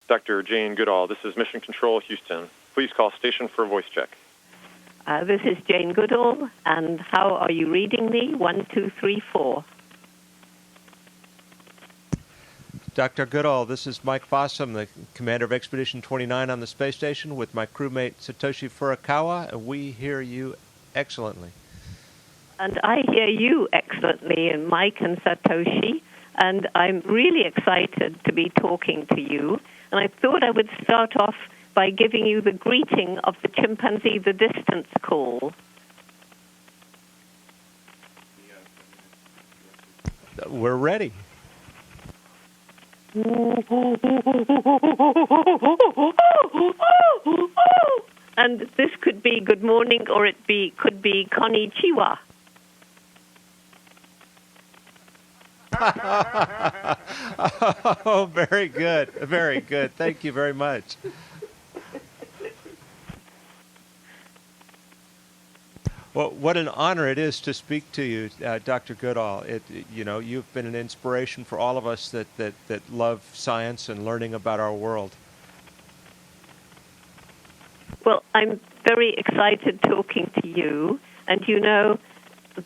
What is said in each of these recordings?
Dr. Jane Goodall, this is Mission Control Houston. Please call station for voice check. This is Jane Goodall, and how are you reading me? 1, 2, 3, 4. Dr. Goodall, this is Mike Fossum, the commander of Expedition 29 on the space station with my crewmate Satoshi Furukawa, and we hear you excellently. And I hear you excellently, and Mike and Satoshi, and I'm really excited to be talking to you. And I thought I would start off by giving you the greeting of the chimpanzee, the distance call. We're ready. And this could be good morning, or could be konnichiwa. Oh, very good. Very good. Thank you very much. Well, what an honor it is to speak to you, Dr. Goodall. You've been an inspiration for all of us that love science and learning about our world. Well, I'm very excited talking to you. And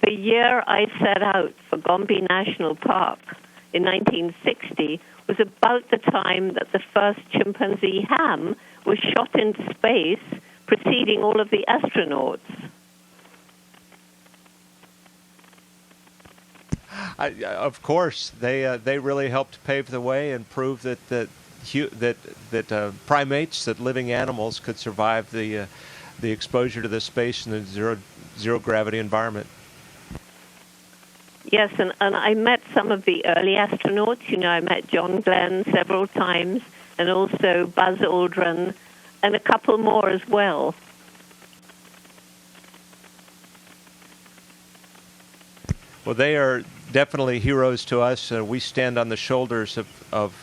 the year I set out for Gombe National Park in 1960 was about the time that the first chimpanzee ham was shot into space, preceding all of the astronauts. Of course, they really helped pave the way and prove that primates, that living animals, could survive the exposure to the space and the zero gravity environment. Yes, and I met some of the early astronauts. I met John Glenn several times, and also Buzz Aldrin, and a couple more as well. Well, they are definitely heroes to us. We stand on the shoulders of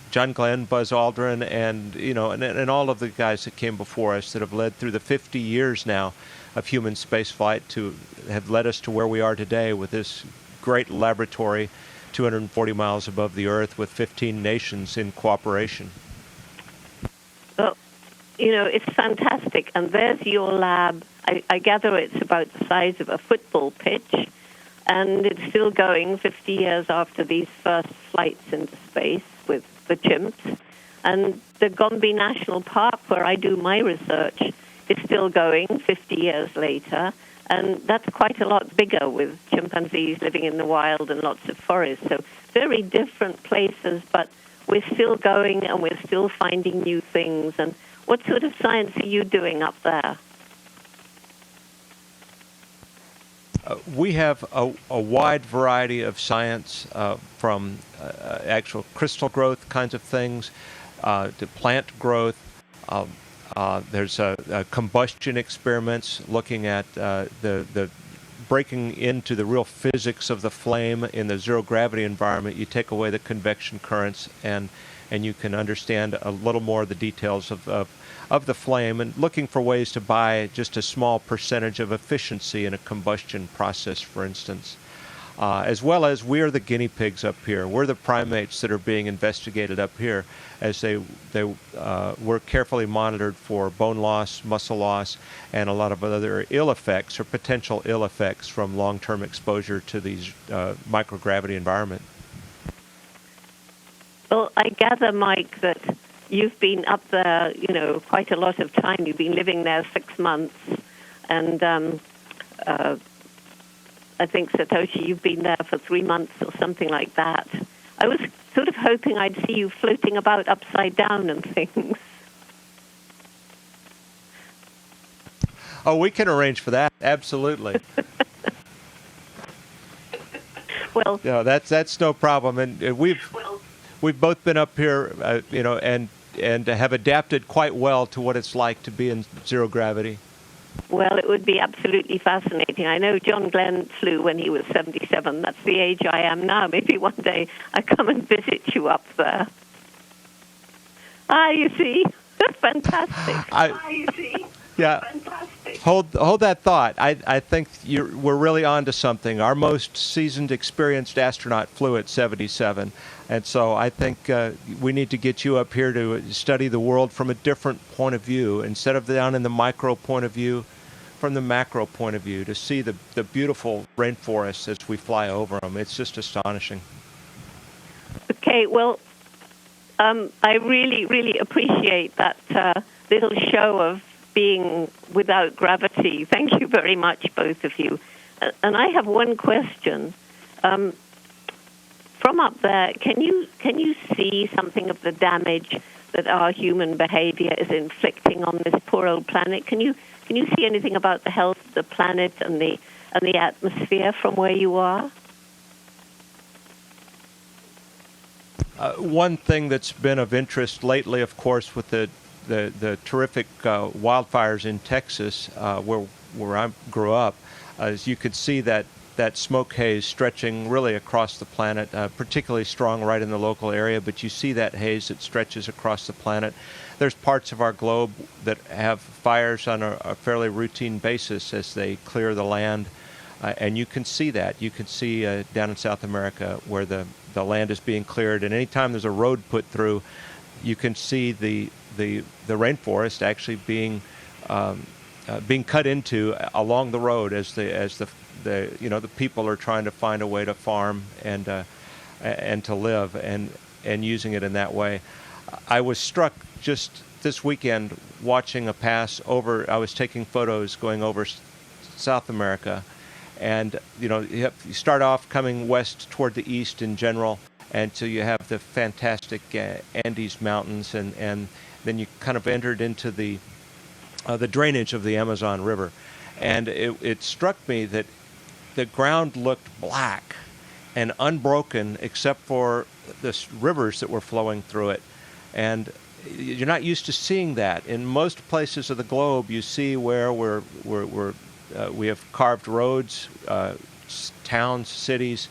John Glenn, Buzz Aldrin, and all of the guys that came before us that have led through the 50 years now of human spaceflight to have led us to where we are today with this great laboratory 240 miles above the Earth with 15 nations in cooperation. Well, it's fantastic. And there's your lab. I gather it's about the size of a football pitch, and it's still going 50 years after these first flights into space with the chimps. And the Gombe National Park, where I do my research, is still going 50 years later, and that's quite a lot bigger with chimpanzees living in the wild and lots of forests. So very different places, but we're still going and we're still finding new things. And what sort of science are you doing up there? We have a wide variety of science, from actual crystal growth kinds of things to plant growth. There's combustion experiments looking at the breaking into the real physics of the flame in the zero-gravity environment. You take away the convection currents, and you can understand a little more of the details of the flame, and looking for ways to buy just a small percentage of efficiency in a combustion process, for instance. As well as we're the guinea pigs up here. We're the primates that are being investigated up here as they were carefully monitored for bone loss, muscle loss, and a lot of other ill effects or potential ill effects from long-term exposure to these microgravity environment. Well, I gather, Mike, that you've been up there, quite a lot of time. You've been living there 6 months, and I think, Satoshi, you've been there for 3 months or something like that. I was sort of hoping I'd see you floating about upside down and things. Oh, we can arrange for that. Absolutely. Well, that's no problem, and we've both been up here, and have adapted quite well to what it's like to be in zero gravity. Well, it would be absolutely fascinating. I know John Glenn flew when he was 77. That's the age I am now. Maybe one day I come and visit you up there. You see? Fantastic. Yeah. Fantastic. Hold that thought. I think we're really on to something. Our most seasoned, experienced astronaut flew at 77. And so I think we need to get you up here to study the world from a different point of view, instead of down in the micro point of view, from the macro point of view, to see the beautiful rainforests as we fly over them. It's just astonishing. Okay, well, I really, really appreciate that little show of being without gravity. Thank you very much, both of you. And I have one question. From up there, can you see something of the damage that our human behavior is inflicting on this poor old planet? Can you see anything about the health of the planet and the atmosphere from where you are? One thing that's been of interest lately, of course, with the terrific wildfires in Texas, where I grew up, is you could see that smoke haze stretching really across the planet, particularly strong right in the local area, but you see that haze that stretches across the planet. There's parts of our globe that have fires on a fairly routine basis as they clear the land, and you can see that. You can see down in South America where the land is being cleared, and anytime there's a road put through, you can see the rainforest actually being cut into along the road as the people are trying to find a way to farm and to live and using it in that way. I was struck just this weekend watching a pass over. I was taking photos going over South America, and you start off coming west toward the east in general, and so you have the fantastic Andes Mountains, and then you kind of entered into the drainage of the Amazon River, and it struck me that the ground looked black and unbroken except for the rivers that were flowing through it. And you're not used to seeing that. In most places of the globe, you see where we have carved roads, towns, cities,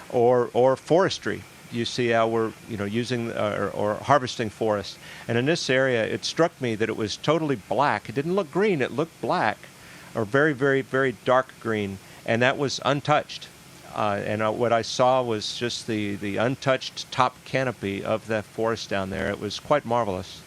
or forestry. You see how we're using or harvesting forests. And in this area, it struck me that it was totally black. It didn't look green. It looked black, or very, very, very dark green. And that was untouched. And what I saw was just the untouched top canopy of that forest down there. It was quite marvelous.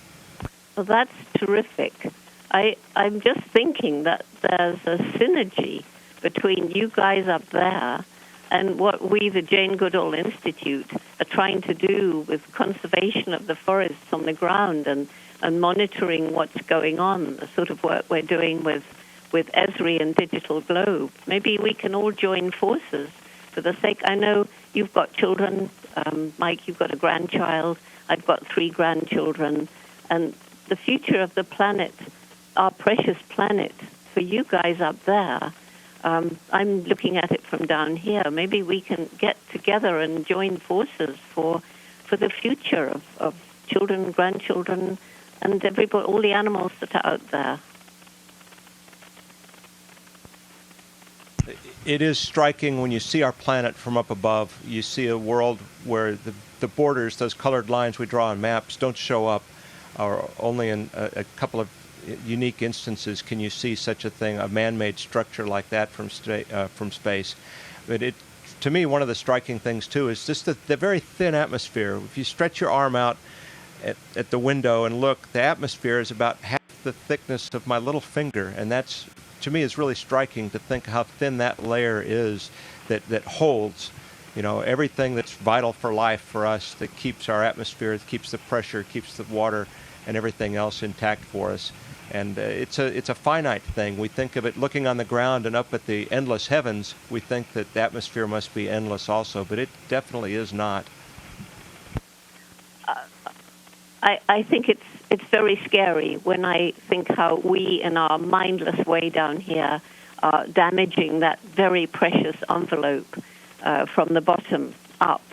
Well, that's terrific. I'm just thinking that there's a synergy between you guys up there and what we, the Jane Goodall Institute, are trying to do with conservation of the forests on the ground and monitoring what's going on, the sort of work we're doing with Esri and Digital Globe. Maybe we can all join forces for the sake. I know you've got children, Mike, you've got a grandchild, I've got 3 grandchildren, and the future of the planet, our precious planet, for you guys up there, I'm looking at it from down here. Maybe we can get together and join forces for the future of children, grandchildren, and everybody, all the animals that are out there. It is striking when you see our planet from up above. You see a world where the borders, those colored lines we draw on maps, don't show up, or only in a couple of unique instances can you see such a thing, a man-made structure like that from space. But to me, one of the striking things too is just the very thin atmosphere. If you stretch your arm out at the window and look, the atmosphere is about half the thickness of my little finger, and that's, to me, is really striking to think how thin that layer is that holds, everything that's vital for life for us, that keeps our atmosphere, that keeps the pressure, keeps the water, and everything else intact for us. And it's a finite thing. We think of it looking on the ground and up at the endless heavens. We think that the atmosphere must be endless also, but it definitely is not. I think it's very scary when I think how we, in our mindless way down here, are damaging that very precious envelope from the bottom up.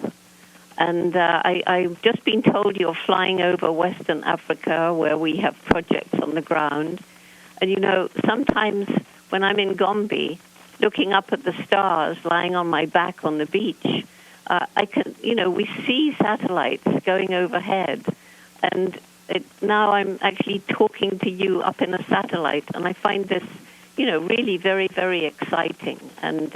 And I've just been told you're flying over Western Africa, where we have projects on the ground. And, sometimes when I'm in Gombe, looking up at the stars, lying on my back on the beach, I can, we see satellites going overhead. And now I'm actually talking to you up in a satellite, and I find this, really very, very exciting. And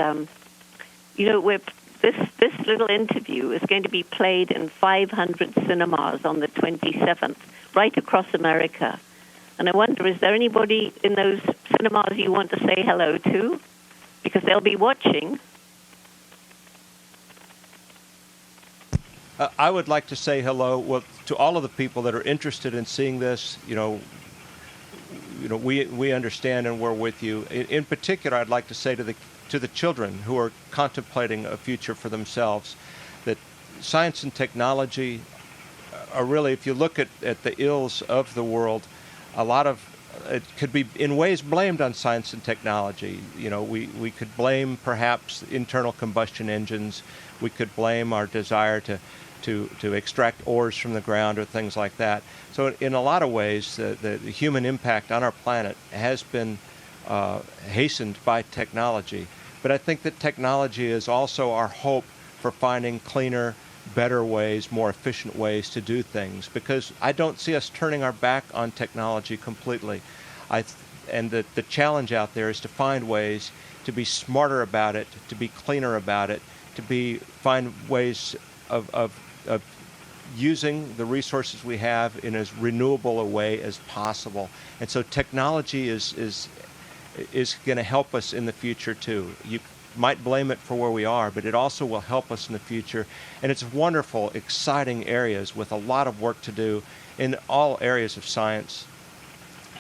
this little interview is going to be played in 500 cinemas on the 27th, right across America. And I wonder, is there anybody in those cinemas you want to say hello to? Because they'll be watching. I would like to say hello to all of the people that are interested in seeing this. We understand and we're with you. In particular, I'd like to say to the children who are contemplating a future for themselves that science and technology are really, if you look at the ills of the world, a lot of it could be in ways blamed on science and technology. We could blame perhaps internal combustion engines. We could blame our desire to extract ores from the ground or things like that. So in a lot of ways, the human impact on our planet has been hastened by technology. But I think that technology is also our hope for finding cleaner, better ways, more efficient ways to do things, because I don't see us turning our back on technology completely. And the challenge out there is to find ways to be smarter about it, to be cleaner about it, find ways of using the resources we have in as renewable a way as possible. And so technology is going to help us in the future too. You might blame it for where we are, but it also will help us in the future. And it's wonderful, exciting areas with a lot of work to do in all areas of science,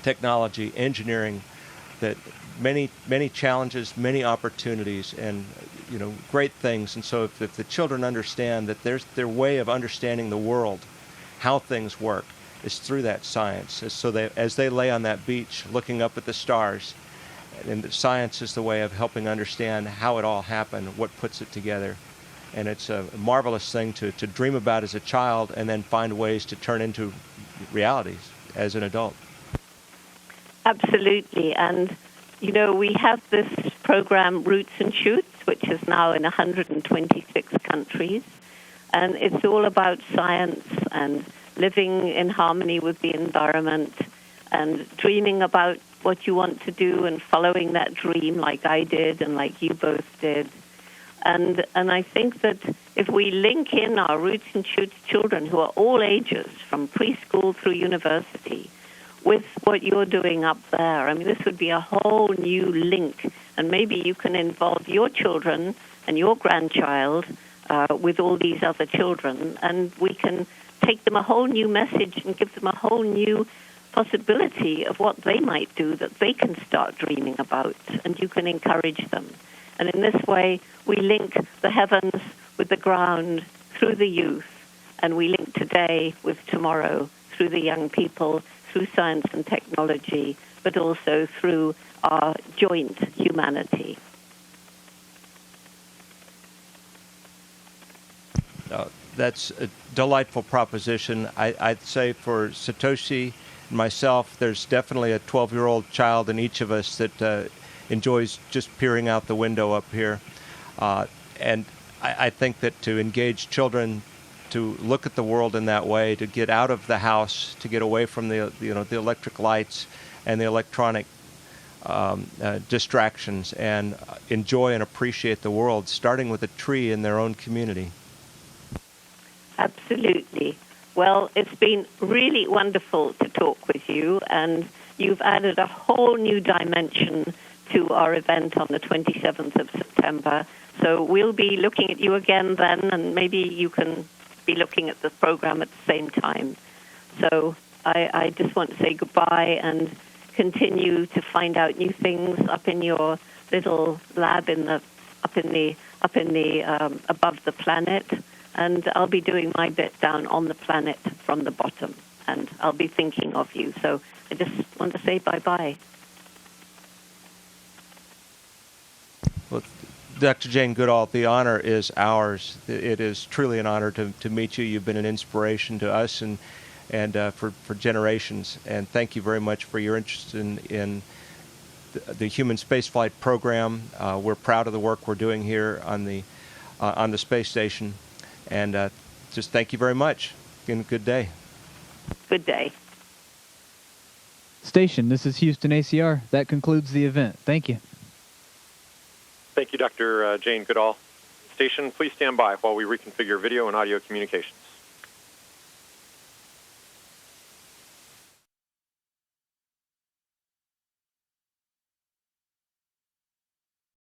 technology, engineering, that many challenges, many opportunities, and great things. And so if the children understand that their way of understanding the world, how things work, is through that science. So as they lay on that beach looking up at the stars, and the science is the way of helping understand how it all happened, what puts it together. And it's a marvelous thing to dream about as a child and then find ways to turn into realities as an adult. Absolutely. And, we have this program, Roots and Shoots, which is now in 126 countries. And it's all about science and living in harmony with the environment and dreaming about what you want to do and following that dream like I did and like you both did. And I think that if we link in our Roots and Shoots children, who are all ages, from preschool through university, with what you're doing up there, this would be a whole new link. And maybe you can involve your children and your grandchild with all these other children, and we can take them a whole new message and give them a whole new possibility of what they might do that they can start dreaming about, and you can encourage them. And in this way, we link the heavens with the ground through the youth, and we link today with tomorrow through the young people, through science and technology, but also through our joint humanity. That's a delightful proposition. I'd say for Satoshi and myself, there's definitely a 12-year-old child in each of us that enjoys just peering out the window up here. And I think that to engage children to look at the world in that way, to get out of the house, to get away from the electric lights and the electronic distractions, and enjoy and appreciate the world, starting with a tree in their own community. Absolutely. Well, it's been really wonderful to talk with you, and you've added a whole new dimension to our event on the 27th of September. So we'll be looking at you again then, and maybe you can be looking at the program at the same time. So I just want to say goodbye and continue to find out new things up in your little lab up in the above the planet. And I'll be doing my bit down on the planet from the bottom, and I'll be thinking of you. So I just want to say bye-bye. Well, Dr. Jane Goodall, the honor is ours. It is truly an honor to meet you. You've been an inspiration to us and for generations. And thank you very much for your interest in the human spaceflight program. We're proud of the work we're doing here on the space station. And just thank you very much. And good day. Good day. Station, this is Houston ACR. That concludes the event. Thank you. Thank you, Dr. Jane Goodall. Station, please stand by while we reconfigure video and audio communications.